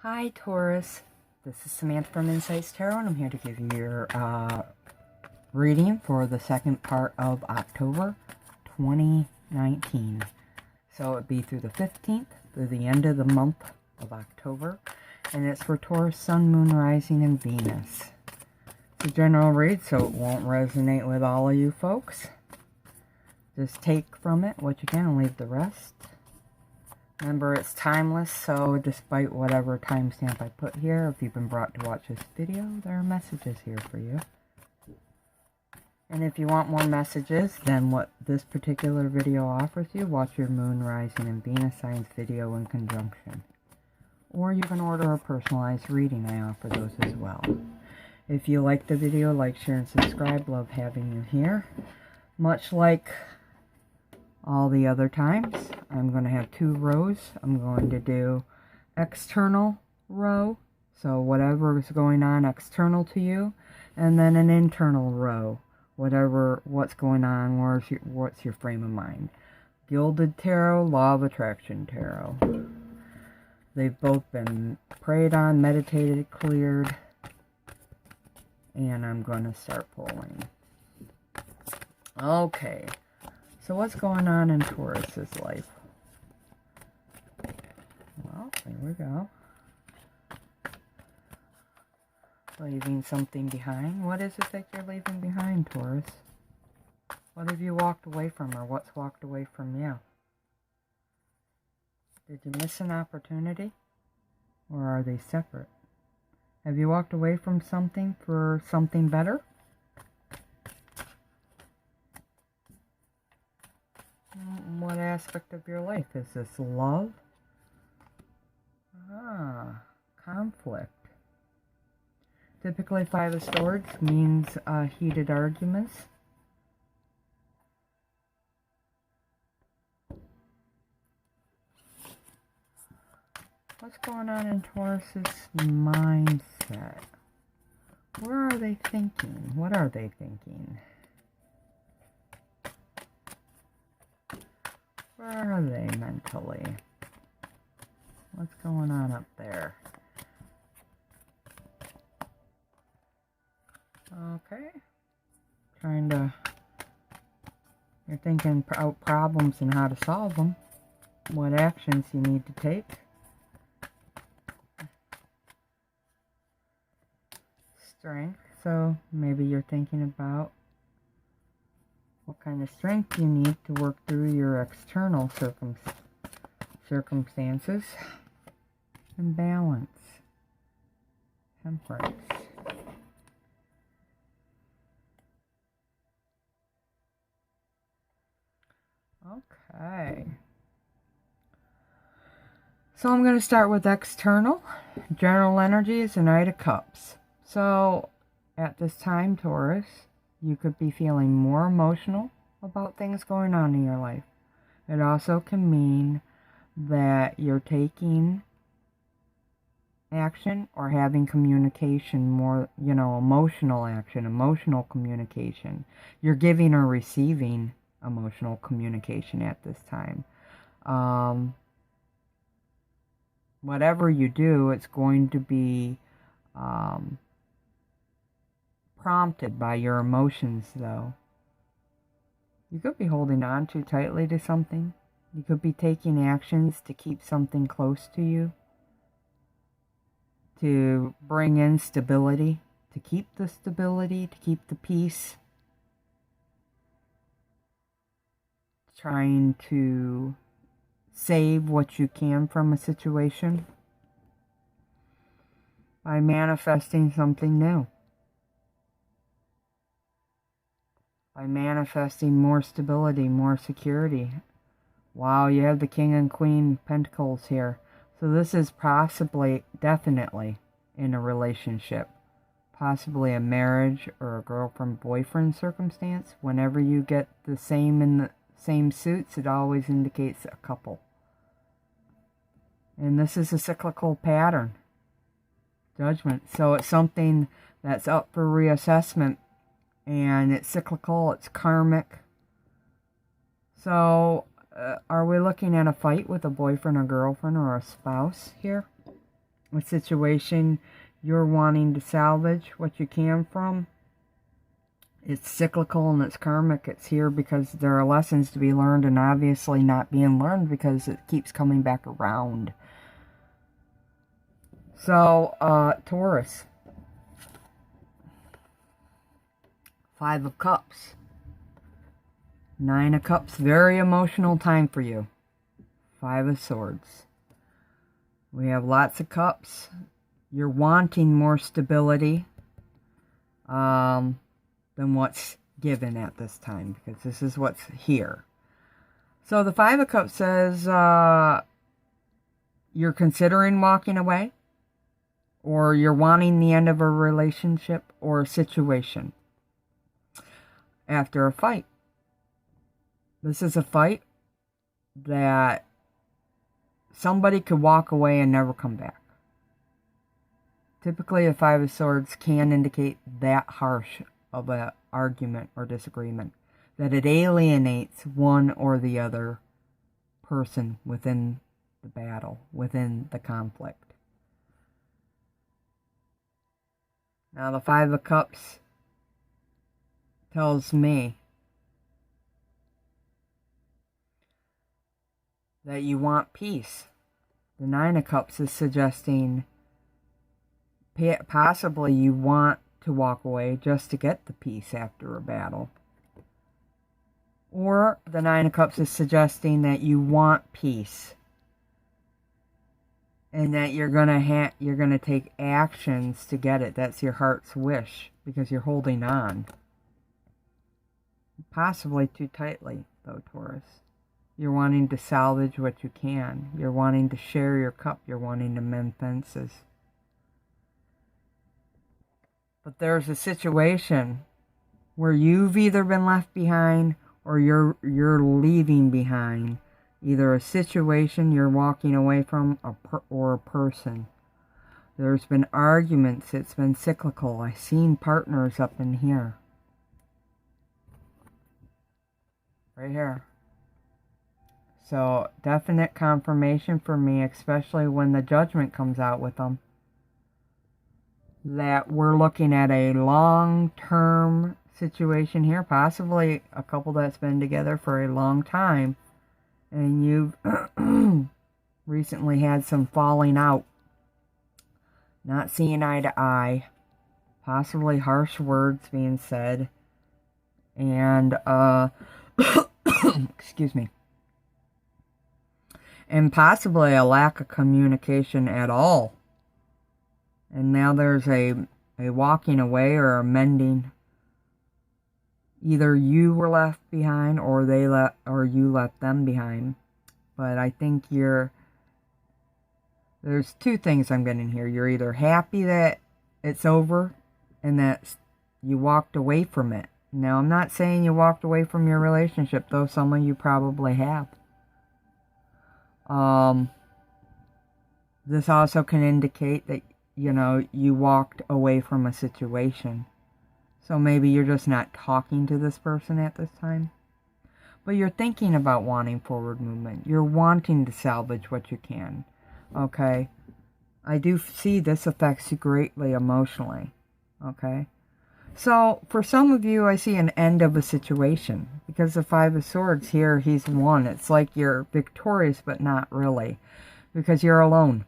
Hi Taurus, this is Samantha from Insights Tarot, and I'm here to give you your reading for the second part of October 2019. So it'd be through the 15th, through the end of the month of October, and it's for Taurus, Sun, Moon, Rising, and Venus. It's a general read, so it won't resonate with all of you folks. Just take from it what you can and leave the rest. Remember, it's timeless, so despite whatever timestamp I put here, if you've been brought to watch this video, there are messages here for you. And if you want more messages than what this particular video offers you, watch your Moon, Rising, and Venus signs video in conjunction. Or you can order a personalized reading. I offer those as well. If you like the video, like, share, and subscribe. Love having you here. Much like all the other times, I'm going to have two rows. I'm going to do external row, so whatever is going on external to you, and then an internal row, what's going on, what's your frame of mind. Gilded Tarot, Law of Attraction Tarot. They've both been prayed on, meditated, cleared, and I'm going to start pulling. Okay. So what's going on in Taurus's life? Well, there we go. Leaving something behind. What is it that you're leaving behind, Taurus? What have you walked away from, or what's walked away from you? Did you miss an opportunity? Or are they separate? Have you walked away from something for something better? What aspect of your life? Is this love? Conflict. Typically, Five of Swords means heated arguments. What's going on in Taurus's mindset? Where are they thinking? What are they thinking? Where are they mentally? What's going on up there? Okay. You're thinking out problems and how to solve them. What actions you need to take. Strength. So maybe you're thinking about what kind of strength you need to work through your external circumstances. And balance. Temperance. Okay. So I'm going to start with external. General energy is the Knight of Cups. So at this time, Taurus, you could be feeling more emotional about things going on in your life. It also can mean that you're taking action or having communication more, emotional action, emotional communication. You're giving or receiving emotional communication at this time. Whatever you do, it's going to be prompted by your emotions, though. You could be holding on too tightly to something. You could be taking actions to keep something close to you, to bring in stability, to keep the stability, to keep the peace. Trying to save what you can from a situation by manifesting something new. By manifesting more stability, more security. Wow, you have the King and Queen Pentacles here. So this is possibly, definitely, in a relationship. Possibly a marriage or a girlfriend-boyfriend circumstance. Whenever you get the same in the same suits, it always indicates a couple. And this is a cyclical pattern. Judgment. So it's something that's up for reassessment. And it's cyclical, it's karmic. So, are we looking at a fight with a boyfriend or girlfriend or a spouse here? a situation you're wanting to salvage what you can from. It's cyclical and it's karmic. It's here because there are lessons to be learned and obviously not being learned because it keeps coming back around. So, Taurus. 5 of Cups. 9 of Cups. Very emotional time for you. 5 of Swords. We have lots of cups. You're wanting more stability than what's given at this time, because this is what's here. So the 5 of Cups says you're considering walking away, or you're wanting the end of a relationship or a situation after a fight. This is a fight that somebody could walk away and never come back. Typically, a 5 of Swords can indicate that harsh of an argument or disagreement, that it alienates one or the other person within the battle, within the conflict. Now, the 5 of Cups tells me that you want peace. The 9 of Cups is suggesting possibly you want to walk away just to get the peace after a battle. Or the 9 of Cups is suggesting that you want peace and that you're gonna take actions to get it. That's your heart's wish because you're holding on. Possibly too tightly, though, Taurus. You're wanting to salvage what you can. You're wanting to share your cup. You're wanting to mend fences. But there's a situation where you've either been left behind or you're leaving behind. Either a situation you're walking away from or a person. There's been arguments. It's been cyclical. I've seen partners up in here. Right here. So, definite confirmation for me, especially when the judgment comes out with them, that we're looking at a long-term situation here, possibly a couple that's been together for a long time, and you've recently had some falling out, not seeing eye to eye, possibly harsh words being said, and, excuse me, and possibly a lack of communication at all. And now there's a walking away or a mending. Either you were left behind or you left them behind. But I think there's two things I'm getting here. You're either happy that it's over and that you walked away from it. Now, I'm not saying you walked away from your relationship, though some of you probably have. This also can indicate that, you walked away from a situation. So maybe you're just not talking to this person at this time. But you're thinking about wanting forward movement. You're wanting to salvage what you can. Okay? I do see this affects you greatly emotionally. Okay? So, for some of you, I see an end of a situation. Because the 5 of Swords here, he's won. It's like you're victorious, but not really. Because you're alone.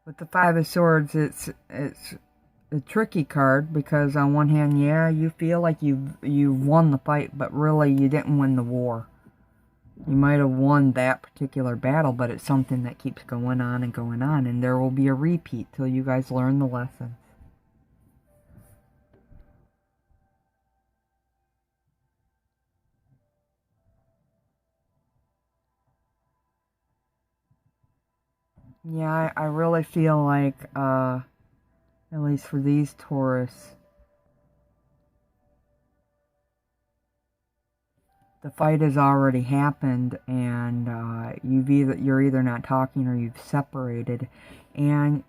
With the 5 of Swords, it's a tricky card. Because on one hand, yeah, you feel like you've won the fight, but really you didn't win the war. You might have won that particular battle, but it's something that keeps going on, and there will be a repeat till you guys learn the lesson. Yeah, I really feel like, at least for these Taurus, the fight has already happened, and you're either not talking or you've separated, and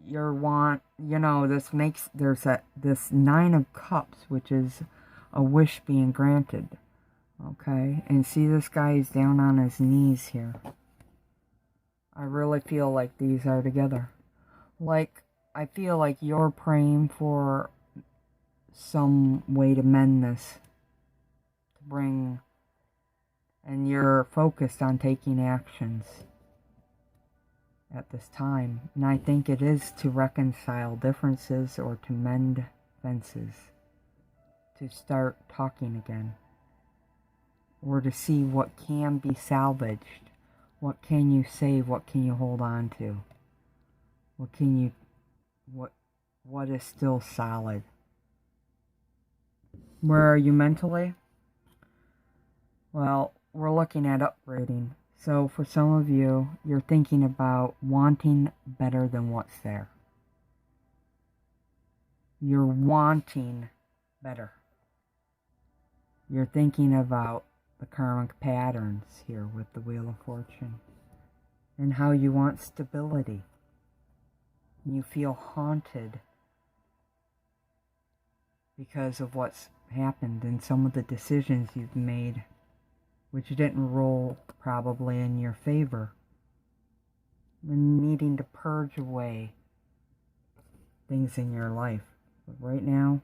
there's this 9 of Cups, which is a wish being granted. Okay, and see, this guy is down on his knees here. I really feel like these are together. Like, I feel like you're praying for some way to mend this. To bring... And you're focused on taking actions at this time. And I think it is to reconcile differences or to mend fences. To start talking again. Or to see what can be salvaged. What can you save? What can you hold on to? What can you... What is still solid? Where are you mentally? Well, we're looking at upgrading. So for some of you, you're thinking about wanting better than what's there. You're wanting better. You're thinking about the karmic patterns here with the Wheel of Fortune. And how you want stability. You feel haunted because of what's happened and some of the decisions you've made, which didn't roll probably in your favor. And needing to purge away things in your life. But right now,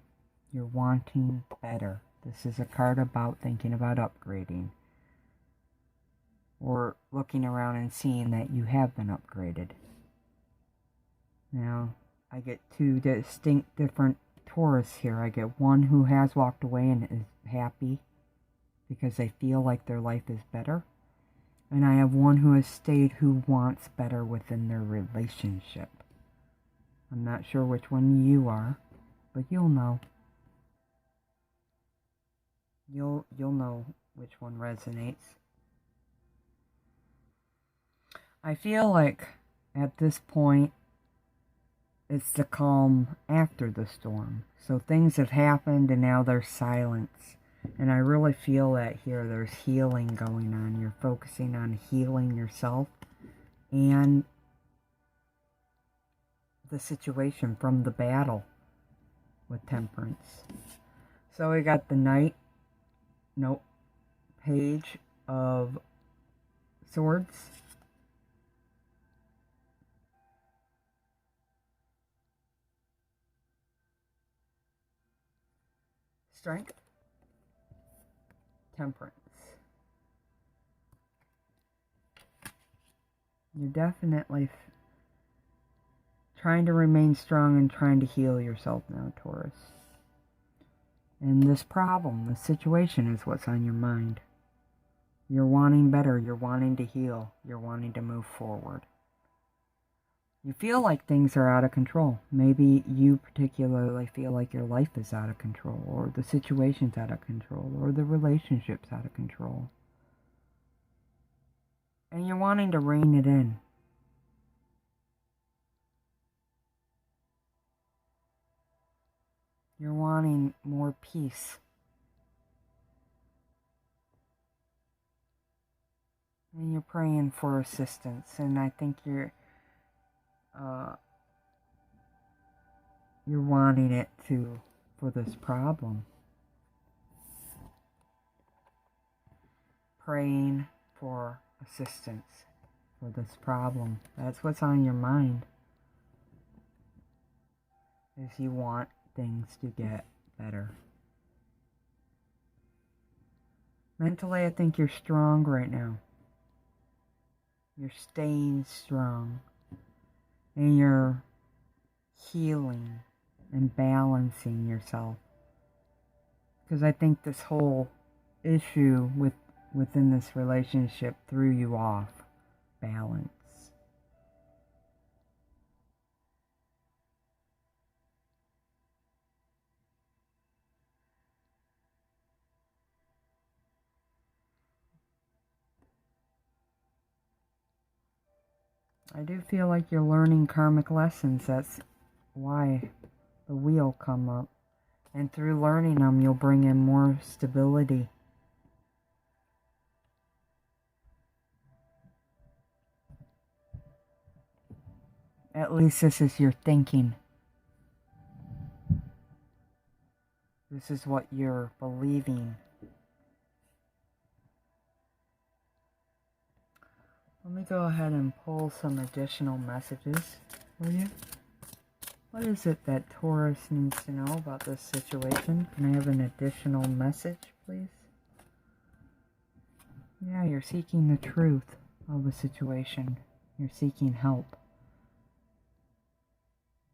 you're wanting better. This is a card about thinking about upgrading. Or looking around and seeing that you have been upgraded. Now, I get two distinct different Taurus here. I get one who has walked away and is happy because they feel like their life is better. And I have one who has stayed who wants better within their relationship. I'm not sure which one you are, but you'll know. You'll know which one resonates. I feel like at this point it's the calm after the storm. So things have happened and now there's silence. And I really feel that here there's healing going on. You're focusing on healing yourself and the situation from the battle with Temperance. So we got the Knight, Page of Swords. Strength. Temperance. You're definitely trying to remain strong and trying to heal yourself now, Taurus. And this problem, this situation is what's on your mind. You're wanting better, you're wanting to heal, you're wanting to move forward. You feel like things are out of control. Maybe you particularly feel like your life is out of control, or the situation's out of control, or the relationship's out of control. And you're wanting to rein it in. You're wanting more peace. And you're praying for assistance. And I think you're wanting it for this problem. Praying for assistance for this problem. That's what's on your mind. Is you want things to get better. Mentally, I think you're strong right now. You're staying strong. And you're healing and balancing yourself. Because I think this whole issue within this relationship threw you off balance. I do feel like you're learning karmic lessons. That's why the wheel come up. And through learning them, you'll bring in more stability. At least this is your thinking. This is what you're believing. Let me go ahead and pull some additional messages for you. What is it that Taurus needs to know about this situation? Can I have an additional message, please? Yeah, you're seeking the truth of the situation. You're seeking help.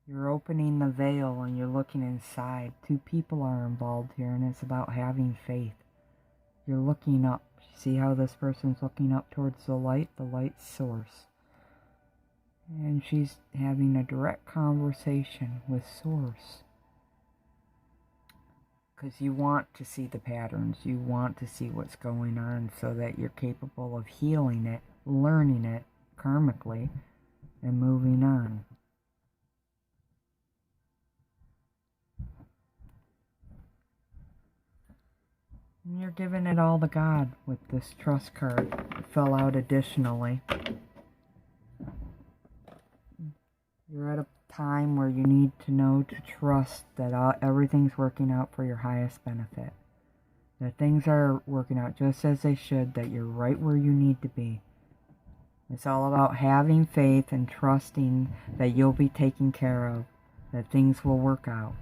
You're opening the veil and you're looking inside. Two people are involved here, and it's about having faith. You're looking up. See how this person's looking up towards the light source. And she's having a direct conversation with Source. Because you want to see the patterns. You want to see what's going on so that you're capable of healing it, learning it karmically, and moving on. And you're giving it all to God with this trust card. It fell out additionally. You're at a time where you need to know to trust that everything's working out for your highest benefit. That things are working out just as they should, that you're right where you need to be. It's all about having faith and trusting that you'll be taken care of, that things will work out.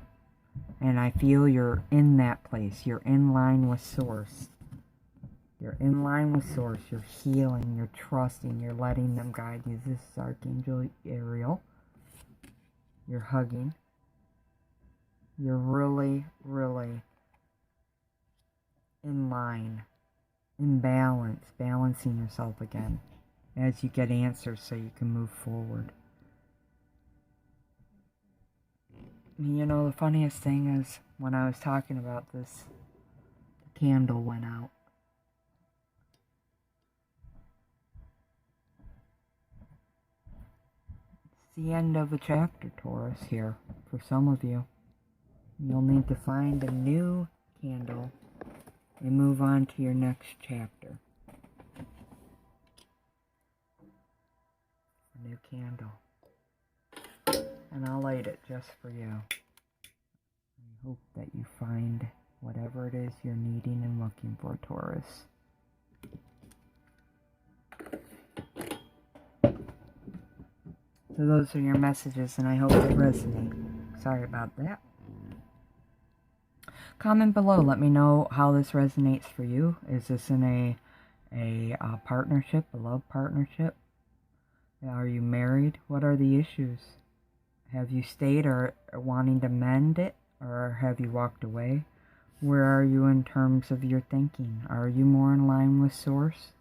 And I feel you're in that place. You're in line with Source. You're in line with Source. You're healing. You're trusting. You're letting them guide you. This is Archangel Ariel. You're hugging. You're really, really in line. In balance. Balancing yourself again. As you get answers so you can move forward. You know, the funniest thing is, when I was talking about this, the candle went out. It's the end of a chapter, Taurus, here, for some of you. You'll need to find a new candle and move on to your next chapter. A new candle. And I'll light it just for you. I hope that you find whatever it is you're needing and looking for, Taurus. So those are your messages, and I hope they resonate. Sorry about that. Comment below. Let me know how this resonates for you. Is this in a partnership, a love partnership? Are you married? What are the issues? Have you stayed or wanting to mend it, or have you walked away? Where are you in terms of your thinking? Are you more in line with Source?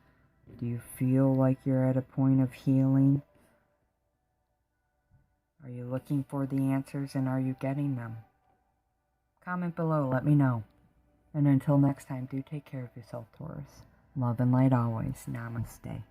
Do you feel like you're at a point of healing? Are you looking for the answers, and are you getting them? Comment below, let me know. And until next time, do take care of yourself, Taurus. Love and light always. Namaste.